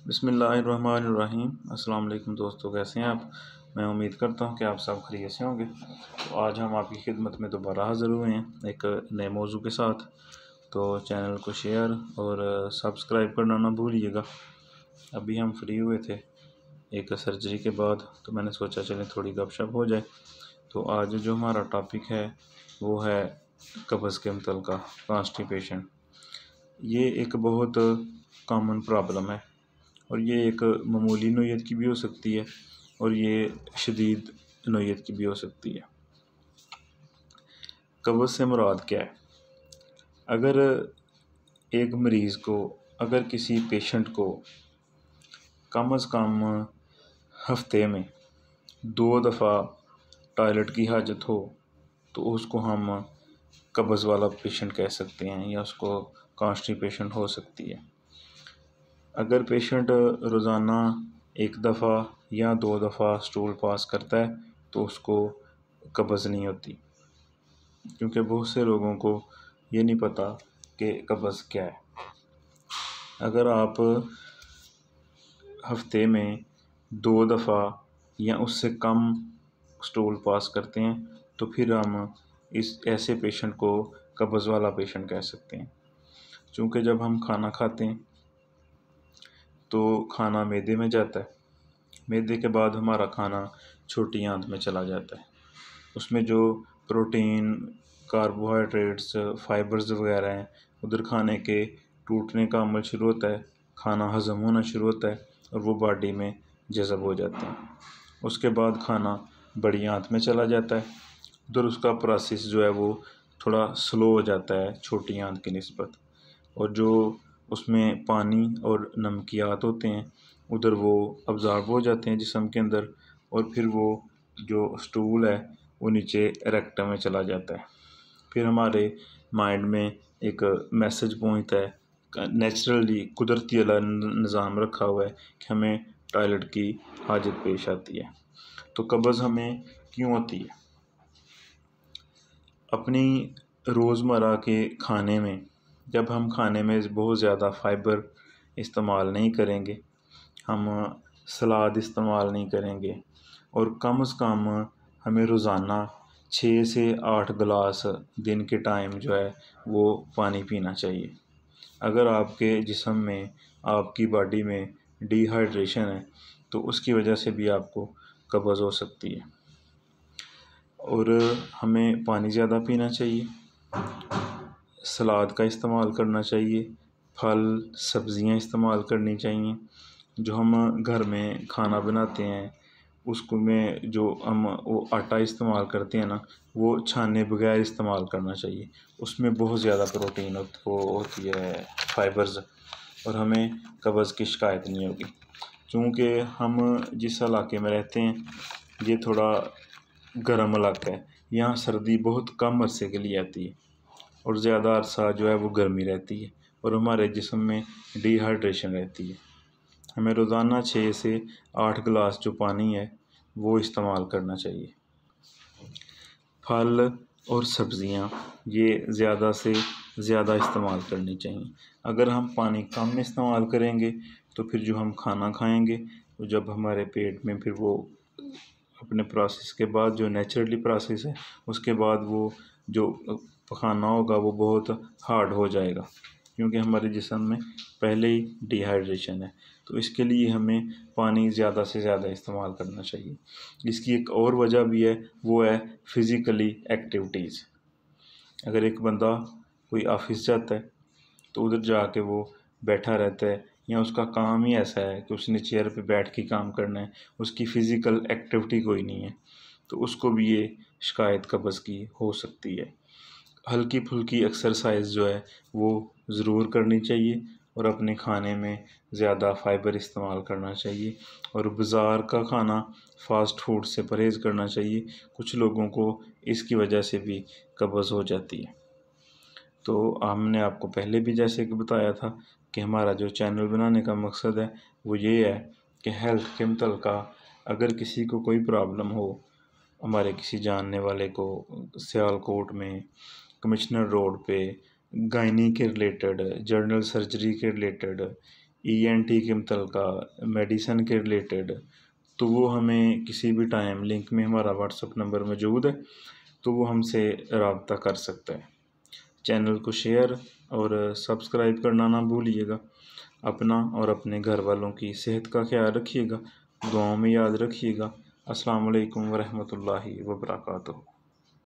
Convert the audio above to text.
बिस्मिल्लाहिर्रहमानिर्रहीम। अस्सलाम वालेकुम दोस्तों, कैसे हैं आप। मैं उम्मीद करता हूं कि आप सब खैरियत से होंगे। तो आज हम आपकी खिदमत में दोबारा हाज़िर हुए हैं एक नए मौजू के साथ। तो चैनल को शेयर और सब्सक्राइब करना ना भूलिएगा। अभी हम फ्री हुए थे एक सर्जरी के बाद, तो मैंने सोचा चलें थोड़ी गपशप हो जाए। तो आज जो हमारा टॉपिक है वो है कब्ज़ के मुतल्लिक़ कॉन्स्टिपेशन। ये एक बहुत कॉमन प्रॉब्लम है और ये एक मामूली नोयत की भी हो सकती है और ये शदीद नोयत की भी हो सकती है। कब्ज़ से मुराद क्या है। अगर एक मरीज़ को, अगर किसी पेशेंट को कम अज़ कम हफ्ते में 2 दफ़ा टॉयलेट की हाजत हो तो उसको हम कब्ज़ वाला पेशेंट कह सकते हैं या उसको कॉन्स्टिपेशन हो सकती है। अगर पेशेंट रोज़ाना 1 दफ़ा या 2 दफ़ा स्टूल पास करता है तो उसको कब्ज़ नहीं होती, क्योंकि बहुत से लोगों को ये नहीं पता कि कब्ज़ क्या है। अगर आप हफ्ते में 2 दफ़ा या उससे कम स्टूल पास करते हैं तो फिर हम इस ऐसे पेशेंट को कब्ज़ वाला पेशेंट कह सकते हैं। क्योंकि जब हम खाना खाते हैं तो खाना मैदे में जाता है, मैदे के बाद हमारा खाना छोटी आंत में चला जाता है। उसमें जो प्रोटीन, कार्बोहाइड्रेट्स, फाइबर्स वगैरह हैं, उधर खाने के टूटने का अमल शुरू होता है, खाना हज़म होना शुरू होता है और वो बॉडी में जज़ब हो जाते हैं। उसके बाद खाना बड़ी आंत में चला जाता है, उधर उसका प्रोसेस जो है वो थोड़ा स्लो हो जाता है छोटी आंत की निस्बत, और जो उसमें पानी और नमकियात होते हैं उधर वो अब्ज़ॉर्ब हो जाते हैं जिस्म के अंदर, और फिर वो जो स्टूल है वो नीचे रेक्टम में चला जाता है। फिर हमारे माइंड में एक मैसेज पहुंचता है, नेचुरली कुदरती अल्लाह निज़ाम रखा हुआ है कि हमें टॉयलेट की हाजत पेश आती है। तो कब्ज़ हमें क्यों होती है। अपनी रोज़मर्रा के खाने में जब हम खाने में बहुत ज़्यादा फ़ाइबर इस्तेमाल नहीं करेंगे, हम सलाद इस्तेमाल नहीं करेंगे, और कम से कम हमें रोज़ाना 6 से 8 गिलास दिन के टाइम जो है वो पानी पीना चाहिए। अगर आपके जिस्म में, आपकी बॉडी में डिहाइड्रेशन है तो उसकी वजह से भी आपको कब्ज़ हो सकती है। और हमें पानी ज़्यादा पीना चाहिए, सलाद का इस्तेमाल करना चाहिए, फल सब्ज़ियाँ इस्तेमाल करनी चाहिए। जो हम घर में खाना बनाते हैं उसको में जो हम वो आटा इस्तेमाल करते हैं ना, वो छाने बगैर इस्तेमाल करना चाहिए। उसमें बहुत ज़्यादा प्रोटीन होती है, फाइबर्स, और हमें कब्ज़ की शिकायत नहीं होगी। क्योंकि हम जिस इलाके में रहते हैं ये थोड़ा गर्म इलाका है, यहाँ सर्दी बहुत कम अरसे के लिए आती है और ज़्यादा अरसा जो है वो गर्मी रहती है और हमारे जिस्म में डिहाइड्रेशन रहती है। हमें रोज़ाना 6 से 8 गिलास जो पानी है वो इस्तेमाल करना चाहिए। फल और सब्ज़ियाँ ये ज़्यादा से ज़्यादा इस्तेमाल करनी चाहिए। अगर हम पानी कम इस्तेमाल करेंगे तो फिर जो हम खाना खाएंगे तो जब हमारे पेट में फिर वो अपने प्रोसेस के बाद जो नेचुरली प्रोसेस है उसके बाद वो जो पखाना होगा वो बहुत हार्ड हो जाएगा, क्योंकि हमारे जिस्म में पहले ही डिहाइड्रेशन है। तो इसके लिए हमें पानी ज़्यादा से ज़्यादा इस्तेमाल करना चाहिए। इसकी एक और वजह भी है, वो है फ़िज़िकली एक्टिविटीज़। अगर एक बंदा कोई ऑफिस जाता है तो उधर जाके वो बैठा रहता है या उसका काम ही ऐसा है कि उसने चेयर पे बैठ के काम करना है, उसकी फ़िज़िकल एक्टिविटी कोई नहीं है, तो उसको भी ये शिकायत कब्ज़ की हो सकती है। हल्की फुल्की एक्सरसाइज जो है वो ज़रूर करनी चाहिए और अपने खाने में ज़्यादा फ़ाइबर इस्तेमाल करना चाहिए और बाज़ार का खाना, फ़ास्ट फूड से परहेज़ करना चाहिए। कुछ लोगों को इसकी वजह से भी कब्ज़ हो जाती है। तो हमने आपको पहले भी जैसे कि बताया था कि हमारा जो चैनल बनाने का मकसद है वो ये है कि हेल्थ के मुतल्लिक़ अगर किसी को कोई प्रॉब्लम हो, हमारे किसी जानने वाले को सियालकोट में कमिश्नर रोड पे गायनी के रिलेटेड, जनरल सर्जरी के रिलेटेड, ENT के मुतलका मेडिसन के रिलेटेड, तो वो हमें किसी भी टाइम, लिंक में हमारा व्हाट्सअप नंबर मौजूद है, तो वो हमसे रब्ता कर सकता है। चैनल को शेयर और सब्सक्राइब करना ना भूलिएगा। अपना और अपने घर वालों की सेहत का ख्याल रखिएगा, दुआओं में याद रखिएगा। अस्सलाम वालेकुम वरहमतुल्लाहि वबरकातुहू।